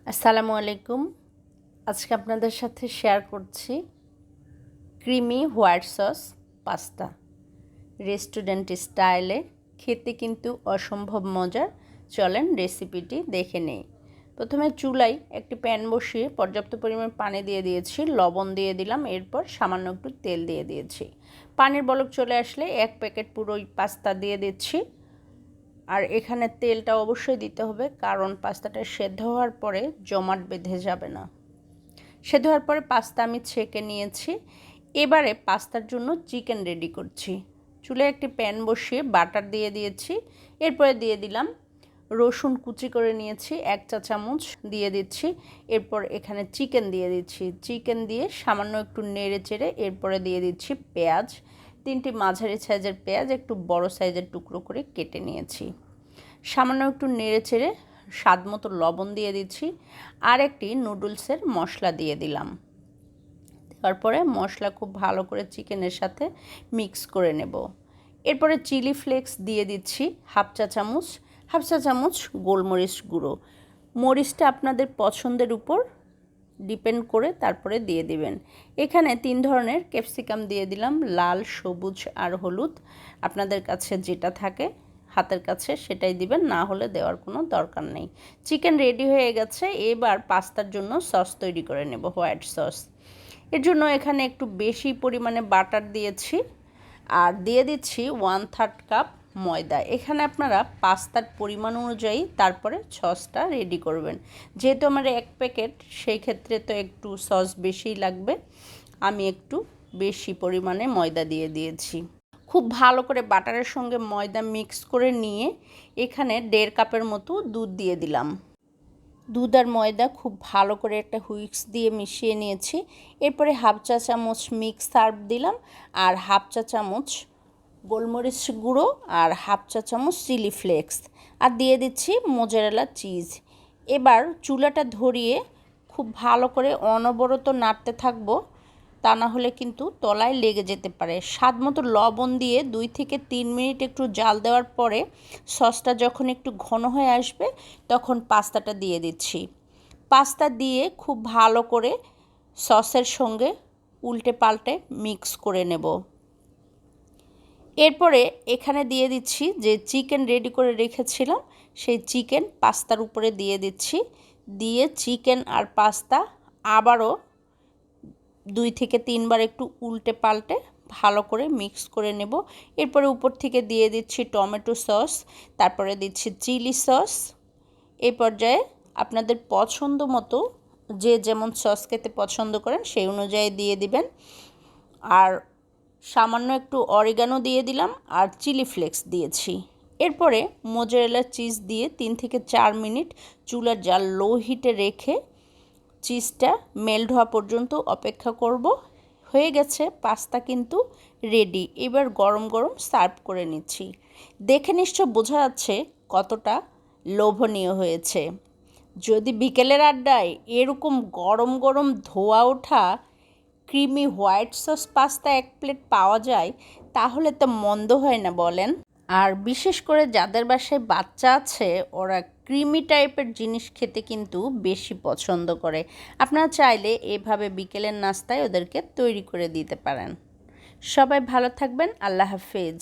আসসালামু আলাইকুম। আজকে আপনাদের সাথে শেয়ার করছি creamy white sauce pasta. Restaurant স্টাইলে খেতে কিন্তু অসম্ভব মজার। চলেন রেসিপিটি দেখে নেই। প্রথমে চুলায় একটি প্যান বসিয়ে পর্যাপ্ত পরিমাণ পানি দিয়ে দিয়েছি, লবণ দিয়ে দিলাম, এরপর সামান্য একটু তেল দিয়ে দিয়েছি। পানির বলক চলে আসলে 1 প্যাকেট পুরোই পাস্তা দিয়ে দিচ্ছি। আর এখানে তেলটা অবশ্যই দিতে হবে, কারণ পাস্তাটা সেদ্ধ হওয়ার পরে জমাট বেঁধে যাবে না। সেদ্ধ হওয়ার পরে পাস্তা আমি ছেঁকে নিয়েছি। এবারে পাস্তার জন্য চিকেন রেডি করছি। চুলায় একটি প্যান বসিয়ে বাটার দিয়ে দিয়েছি। এরপরে দিয়ে দিলাম রসুন কুচি করে নিয়েছি 1 চা চামচ দিয়ে দিচ্ছি। এরপর এখানে চিকেন দিয়ে দিচ্ছি। চিকেন দিয়ে সামান্য একটু নেড়ে চেড়ে এরপরে দিয়ে দিচ্ছি পেঁয়াজ। 3টি মাঝারি সাইজের পেঁয়াজ একটু বড় সাইজের টুকরো করে কেটে নিয়েছি। সামান্য একটু নেড়ে চেড়ে স্বাদ মতো লবণ দিয়ে দিচ্ছি। আর একটি নুডলসের মশলা দিয়ে দিলাম। তারপরে মশলা খুব ভালো করে চিকেনের সাথে মিক্স করে নেব। এরপরে চিলি ফ্লেক্স দিয়ে দিচ্ছি হাফ চা চামচ গোলমরিচ গুঁড়ো। মরিচটা আপনাদের পছন্দের উপর ডিপেন্ড করে তারপরে দিয়ে দিবেন। এখানে 3 ধরনের ক্যাপসিকাম দিয়ে দিলাম, লাল, সবুজ আর হলুদ। আপনাদের কাছে যেটা থাকে হাতের কাছে সেটাই দিবেন, না হলে দেওয়ার কোনো দরকার নেই। চিকেন রেডি হয়ে গেছে। এবার পাস্তার জন্য সস তৈরি করে নেব, হোয়াইট সস। এর জন্য এখানে একটু বেশি পরিমাণে বাটার দিয়েছি আর দিয়ে দিচ্ছি 1/3 কাপ ময়দা। এখানে আপনারা পাস্তার পরিমাণ অনুযায়ী তারপরে সসটা রেডি করবেন। যেহেতু আমার 1 প্যাকেট, সেই ক্ষেত্রে তো একটু সস বেশিই লাগবে। আমি একটু বেশি পরিমাণে ময়দা দিয়ে দিয়েছি। খুব ভালো করে বাটারের সঙ্গে ময়দা মিক্স করে নিয়ে এখানে 1.5 কাপের মতো দুধ দিয়ে দিলাম। দুধ আর ময়দা খুব ভালো করে একটা হুইস্ক দিয়ে মিশিয়ে নিয়েছি। এরপরে হাফ চা চামচ মিক্স হার্ব দিলাম আর হাফ চা চামচ গোলমরিচ গুঁড়ো আর হাফ চা চামচ চিলি ফ্লেক্স আর দিয়ে দিচ্ছি মোজারেলা চিজ। এবার চুলাটা ধরিয়ে খুব ভালো করে অনবরত নাড়তে থাকবো, তা না হলে কিন্তু তলায় লেগে যেতে পারে। স্বাদ মতো লবণ দিয়ে 2 থেকে 3 মিনিট একটু জাল দেওয়ার পরে সসটা যখন একটু ঘন হয়ে আসবে তখন পাস্তাটা দিয়ে দিচ্ছি। পাস্তা দিয়ে খুব ভালো করে সসের সঙ্গে উল্টে পাল্টে মিক্স করে নেব। এরপরে এখানে দিয়ে দিচ্ছি যে চিকেন রেডি করে রেখেছিলাম, সেই চিকেন পাস্তার উপরে দিয়ে দিচ্ছি। দিয়ে চিকেন আর পাস্তা আবারও 2 থেকে 3 বার একটু উল্টে পাল্টে ভালো করে মিক্স করে নেব। এরপরে উপর থেকে দিয়ে দিচ্ছি টমেটো সস, তারপরে দিচ্ছি চিলি সস। এই পর্যায়ে আপনাদের পছন্দ মতো যে যেমন সস খেতে পছন্দ করেন সেই অনুযায়ী দিয়ে দিবেন। আর সামান্য একটু অরিগানো দিয়ে দিলাম আর চিলি ফ্লেক্স দিয়েছি। এরপরে মোজারেলা চিজ দিয়ে 3 থেকে 4 মিনিট চুলার জাল লো হিটে রেখে চিজটা মেল্ট হওয়া পর্যন্ত অপেক্ষা করব। হয়ে গেছে পাস্তা কিন্তু রেডি। এবার গরম গরম সার্ভ করে নিচ্ছি। দেখে নিশ্চয় বোঝা যাচ্ছে কতটা লোভনীয় হয়েছে। যদি বিকেলের আড্ডায় এরকম গরম গরম ধোয়া ওঠা creamy white sauce pasta 1 plate পাওয়া যায় তাহলে তো মন্দ হয় না বলেন। আর বিশেষ করে যাদের বাসায় বাচ্চা আছে, ওরা ক্রিমি টাইপের জিনিস খেতে কিন্তু বেশি পছন্দ করে। আপনারা চাইলে এভাবে বিকেলের নাস্তায় ওদেরকে তৈরি করে দিতে পারেন। সবাই ভালো থাকবেন। আল্লাহ হাফেজ।